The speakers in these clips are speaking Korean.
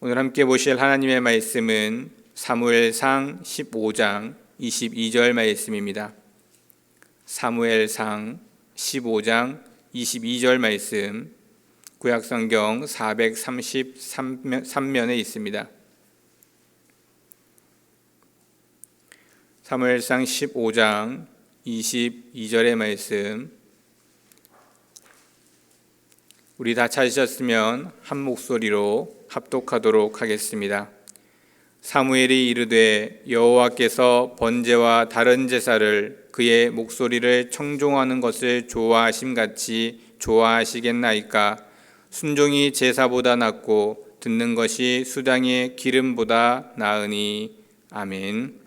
오늘 함께 보실 하나님의 말씀은 사무엘상 15장 22절 말씀입니다. 사무엘상 15장 22절 말씀, 구약성경 433면에 있습니다. 사무엘상 15장 22절의 말씀, 우리 다 찾으셨으면 한 목소리로 합독하도록 하겠습니다. 사무엘이 이르되 여호와께서 번제와 다른 제사를 그의 목소리를 청종하는 것을 좋아하심같이 좋아하시겠나이까. 순종이 제사보다 낫고 듣는 것이 수당의 기름보다 나으니. 아멘.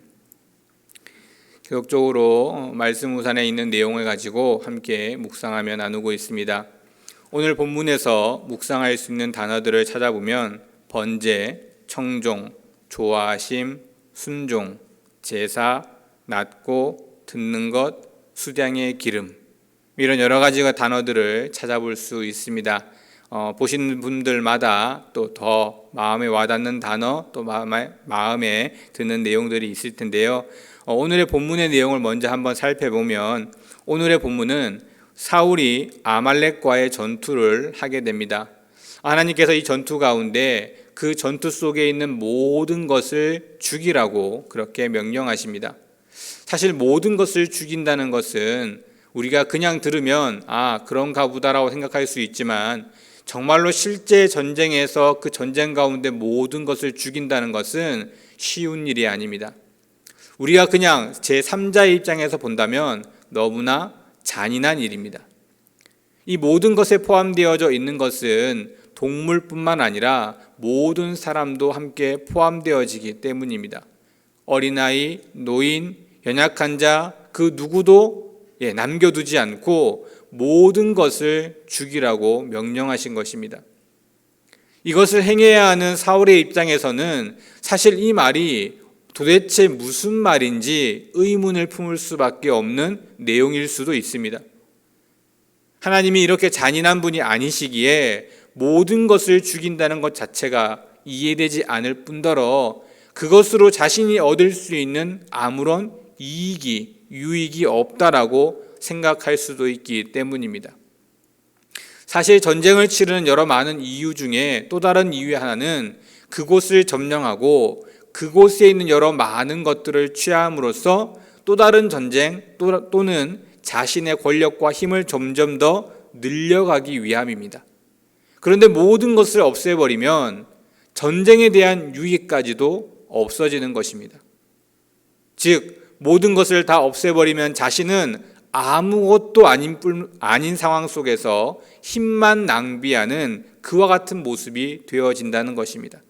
계속적으로 말씀 우산에 있는 내용을 가지고 함께 묵상하며 나누고 있습니다. 오늘 본문에서 묵상할 수 있는 단어들을 찾아보면 번제, 청종, 좋아하심, 순종, 제사, 낫고, 듣는 것, 수량의 기름, 이런 여러 가지가 단어들을 찾아볼 수 있습니다. 보시는 분들마다 또 더 마음에 와닿는 단어, 또 마음에 드는 내용들이 있을 텐데요. 오늘의 본문의 내용을 먼저 한번 살펴보면, 오늘의 본문은 사울이 아말렉과의 전투를 하게 됩니다. 하나님께서 이 전투 가운데 그 전투 속에 있는 모든 것을 죽이라고 그렇게 명령하십니다. 사실 모든 것을 죽인다는 것은 우리가 그냥 들으면 그런가 보다라고 생각할 수 있지만, 정말로 실제 전쟁에서 그 전쟁 가운데 모든 것을 죽인다는 것은 쉬운 일이 아닙니다. 우리가 그냥 제3자의 입장에서 본다면 너무나 잔인한 일입니다. 이 모든 것에 포함되어져 있는 것은 동물뿐만 아니라 모든 사람도 함께 포함되어지기 때문입니다. 어린아이, 노인, 연약한 자, 그 누구도 남겨두지 않고 모든 것을 죽이라고 명령하신 것입니다. 이것을 행해야 하는 사울의 입장에서는 사실 이 말이 도대체 무슨 말인지 의문을 품을 수밖에 없는 내용일 수도 있습니다. 하나님이 이렇게 잔인한 분이 아니시기에 모든 것을 죽인다는 것 자체가 이해되지 않을 뿐더러 그것으로 자신이 얻을 수 있는 아무런 유익이 없다라고 생각할 수도 있기 때문입니다. 사실 전쟁을 치르는 여러 많은 이유 중에 또 다른 이유 하나는 그곳을 점령하고 그곳에 있는 여러 많은 것들을 취함으로써 또 다른 전쟁 또는 자신의 권력과 힘을 점점 더 늘려가기 위함입니다. 그런데 모든 것을 없애버리면 전쟁에 대한 유익까지도 없어지는 것입니다. 즉, 모든 것을 다 없애버리면 자신은 아무것도 아닌 상황 속에서 힘만 낭비하는 그와 같은 모습이 되어진다는 것입니다.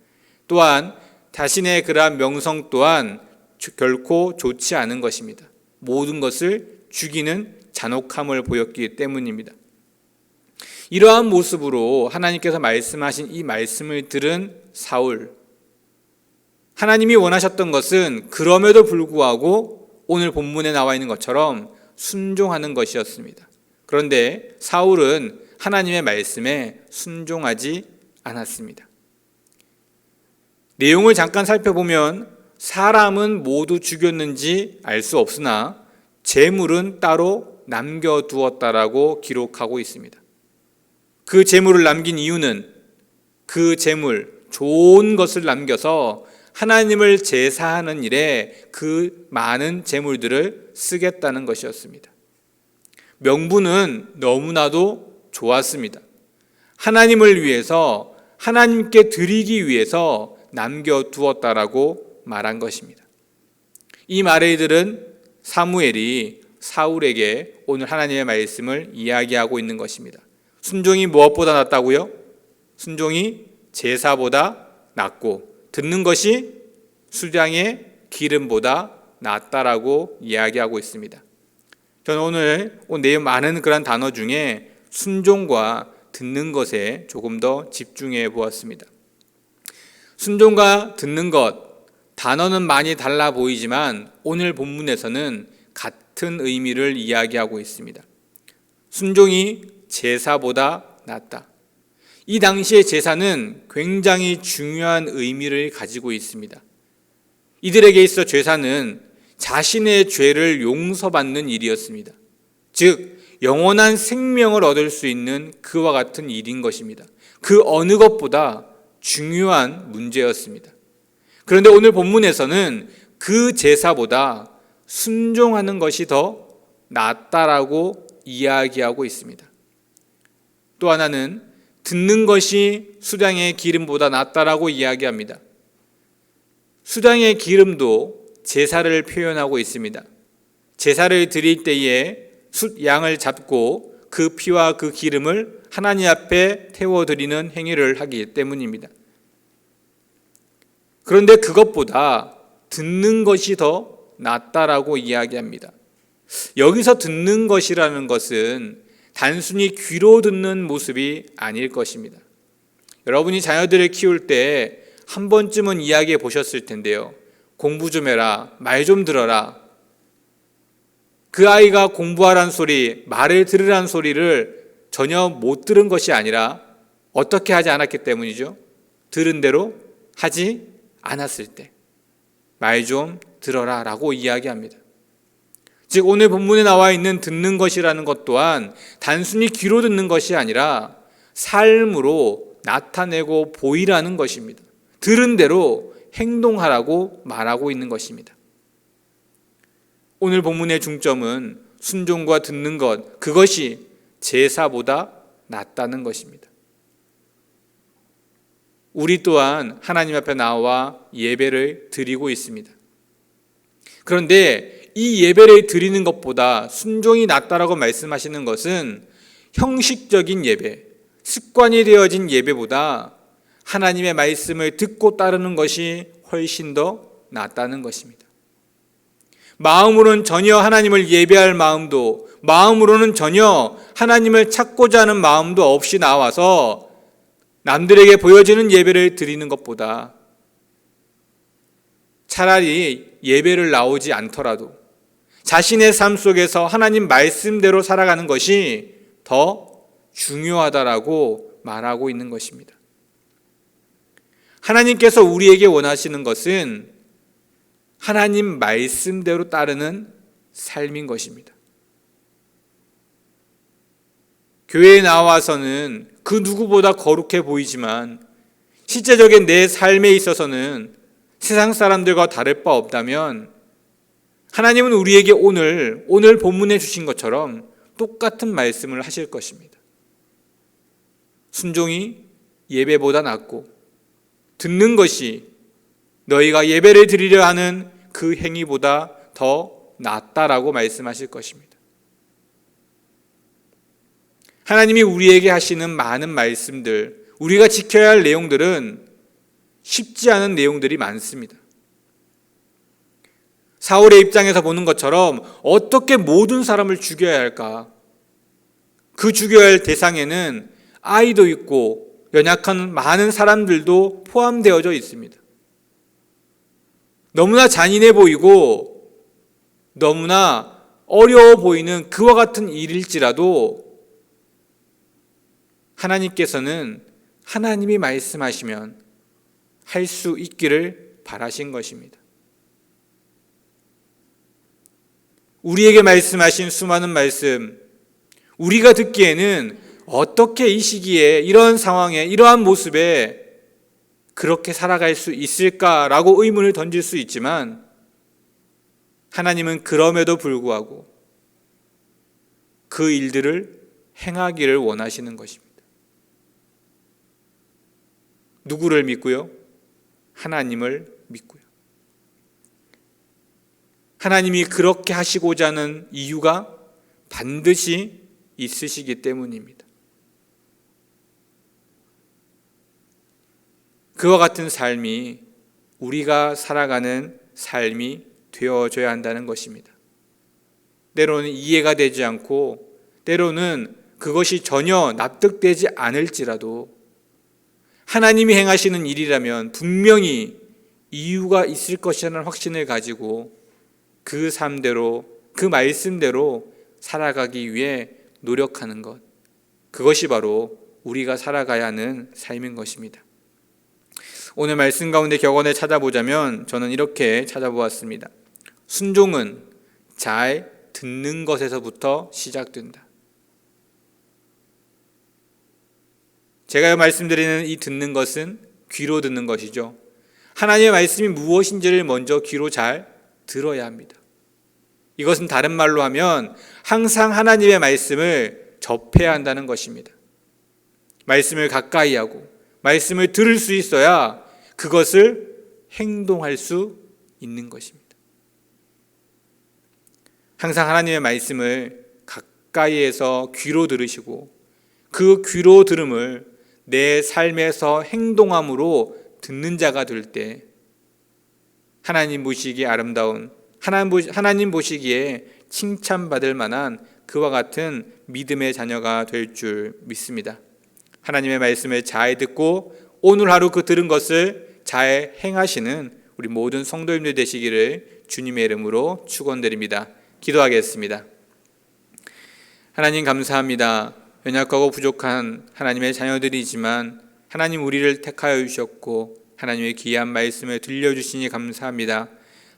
또한 자신의 그러한 명성 또한 결코 좋지 않은 것입니다. 모든 것을 죽이는 잔혹함을 보였기 때문입니다. 이러한 모습으로 하나님께서 말씀하신 이 말씀을 들은 사울, 하나님이 원하셨던 것은 그럼에도 불구하고 오늘 본문에 나와 있는 것처럼 순종하는 것이었습니다. 그런데 사울은 하나님의 말씀에 순종하지 않았습니다. 내용을 잠깐 살펴보면 사람은 모두 죽였는지 알 수 없으나 재물은 따로 남겨두었다라고 기록하고 있습니다. 그 재물을 남긴 이유는 그 재물, 좋은 것을 남겨서 하나님을 제사하는 일에 그 많은 재물들을 쓰겠다는 것이었습니다. 명분은 너무나도 좋았습니다. 하나님을 위해서, 하나님께 드리기 위해서 남겨두었다라고 말한 것입니다. 이 말을 들은 사무엘이 사울에게 오늘 하나님의 말씀을 이야기하고 있는 것입니다. 순종이 무엇보다 낫다고요? 순종이 제사보다 낫고 듣는 것이 수량의 기름보다 낫다라고 이야기하고 있습니다. 저는 오늘 내용 많은 그런 단어 중에 순종과 듣는 것에 조금 더 집중해 보았습니다. 순종과 듣는 것, 단어는 많이 달라 보이지만 오늘 본문에서는 같은 의미를 이야기하고 있습니다. 순종이 제사보다 낫다. 이 당시의 제사는 굉장히 중요한 의미를 가지고 있습니다. 이들에게 있어 제사는 자신의 죄를 용서받는 일이었습니다. 즉 영원한 생명을 얻을 수 있는 그와 같은 일인 것입니다. 그 어느 것보다 중요한 문제였습니다. 그런데 오늘 본문에서는 그 제사보다 순종하는 것이 더 낫다라고 이야기하고 있습니다. 또 하나는 듣는 것이 수량의 기름보다 낫다라고 이야기합니다. 수량의 기름도 제사를 표현하고 있습니다. 제사를 드릴 때에 숫양을 잡고 그 피와 그 기름을 하나님 앞에 태워드리는 행위를 하기 때문입니다. 그런데 그것보다 듣는 것이 더 낫다라고 이야기합니다. 여기서 듣는 것이라는 것은 단순히 귀로 듣는 모습이 아닐 것입니다. 여러분이 자녀들을 키울 때 한 번쯤은 이야기해 보셨을 텐데요. 공부 좀 해라, 말 좀 들어라. 그 아이가 공부하라는 소리, 말을 들으라는 소리를 전혀 못 들은 것이 아니라 어떻게 하지 않았기 때문이죠. 들은 대로 하지 않았을 때 말 좀 들어라 라고 이야기합니다. 즉 오늘 본문에 나와 있는 듣는 것이라는 것 또한 단순히 귀로 듣는 것이 아니라 삶으로 나타내고 보이라는 것입니다. 들은 대로 행동하라고 말하고 있는 것입니다. 오늘 본문의 중점은 순종과 듣는 것, 그것이 제사보다 낫다는 것입니다. 우리 또한 하나님 앞에 나와 예배를 드리고 있습니다. 그런데 이 예배를 드리는 것보다 순종이 낫다라고 말씀하시는 것은 형식적인 예배, 습관이 되어진 예배보다 하나님의 말씀을 듣고 따르는 것이 훨씬 더 낫다는 것입니다. 마음으로는 전혀 하나님을 예배할 마음도, 마음으로는 전혀 하나님을 찾고자 하는 마음도 없이 나와서 남들에게 보여지는 예배를 드리는 것보다 차라리 예배를 나오지 않더라도 자신의 삶 속에서 하나님 말씀대로 살아가는 것이 더 중요하다라고 말하고 있는 것입니다. 하나님께서 우리에게 원하시는 것은 하나님 말씀대로 따르는 삶인 것입니다. 교회에 나와서는 그 누구보다 거룩해 보이지만 실제적인 내 삶에 있어서는 세상 사람들과 다를 바 없다면 하나님은 우리에게 오늘 본문에 주신 것처럼 똑같은 말씀을 하실 것입니다. 순종이 예배보다 낫고 듣는 것이 너희가 예배를 드리려 하는 그 행위보다 더 낫다라고 말씀하실 것입니다. 하나님이 우리에게 하시는 많은 말씀들, 우리가 지켜야 할 내용들은 쉽지 않은 내용들이 많습니다. 사울의 입장에서 보는 것처럼 어떻게 모든 사람을 죽여야 할까? 그 죽여야 할 대상에는 아이도 있고 연약한 많은 사람들도 포함되어져 있습니다. 너무나 잔인해 보이고 너무나 어려워 보이는 그와 같은 일일지라도 하나님께서는 하나님이 말씀하시면 할 수 있기를 바라신 것입니다. 우리에게 말씀하신 수많은 말씀, 우리가 듣기에는 어떻게 이 시기에 이런 상황에 이러한 모습에 그렇게 살아갈 수 있을까라고 의문을 던질 수 있지만 하나님은 그럼에도 불구하고 그 일들을 행하기를 원하시는 것입니다. 누구를 믿고요? 하나님을 믿고요. 하나님이 그렇게 하시고자 하는 이유가 반드시 있으시기 때문입니다. 그와 같은 삶이 우리가 살아가는 삶이 되어줘야 한다는 것입니다. 때로는 이해가 되지 않고 때로는 그것이 전혀 납득되지 않을지라도 하나님이 행하시는 일이라면 분명히 이유가 있을 것이라는 확신을 가지고 그 삶대로, 그 말씀대로 살아가기 위해 노력하는 것, 그것이 바로 우리가 살아가야 하는 삶인 것입니다. 오늘 말씀 가운데 격언을 찾아보자면 저는 이렇게 찾아보았습니다. 순종은 잘 듣는 것에서부터 시작된다. 제가 말씀드리는 이 듣는 것은 귀로 듣는 것이죠. 하나님의 말씀이 무엇인지를 먼저 귀로 잘 들어야 합니다. 이것은 다른 말로 하면 항상 하나님의 말씀을 접해야 한다는 것입니다. 말씀을 가까이 하고 말씀을 들을 수 있어야 그것을 행동할 수 있는 것입니다. 항상 하나님의 말씀을 가까이에서 귀로 들으시고 그 귀로 들음을 내 삶에서 행동함으로 듣는 자가 될 때 하나님 보시기에 아름다운, 하나님 보시기에 칭찬받을 만한 그와 같은 믿음의 자녀가 될 줄 믿습니다. 하나님의 말씀을 잘 듣고 오늘 하루 그 들은 것을 잘 행하시는 우리 모든 성도님들 되시기를 주님의 이름으로 축원드립니다. 기도하겠습니다. 하나님 감사합니다. 연약하고 부족한 하나님의 자녀들이지만 하나님 우리를 택하여 주셨고 하나님의 귀한 말씀을 들려주시니 감사합니다.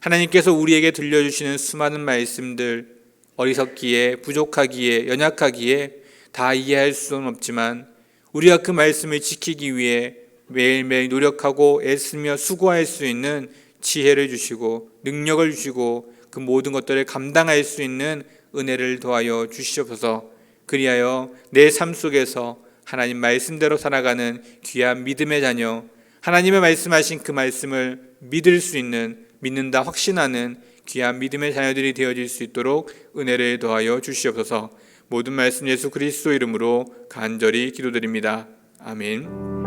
하나님께서 우리에게 들려주시는 수많은 말씀들, 어리석기에 부족하기에 연약하기에 다 이해할 수는 없지만 우리가 그 말씀을 지키기 위해 매일매일 노력하고 애쓰며 수고할 수 있는 지혜를 주시고 능력을 주시고 그 모든 것들을 감당할 수 있는 은혜를 더하여 주시옵소서. 그리하여 내 삶 속에서 하나님 말씀대로 살아가는 귀한 믿음의 자녀, 하나님의 말씀하신 그 말씀을 믿을 수 있는, 믿는다 확신하는 귀한 믿음의 자녀들이 되어질 수 있도록 은혜를 더하여 주시옵소서. 모든 말씀 예수 그리스도 이름으로 간절히 기도드립니다. 아멘.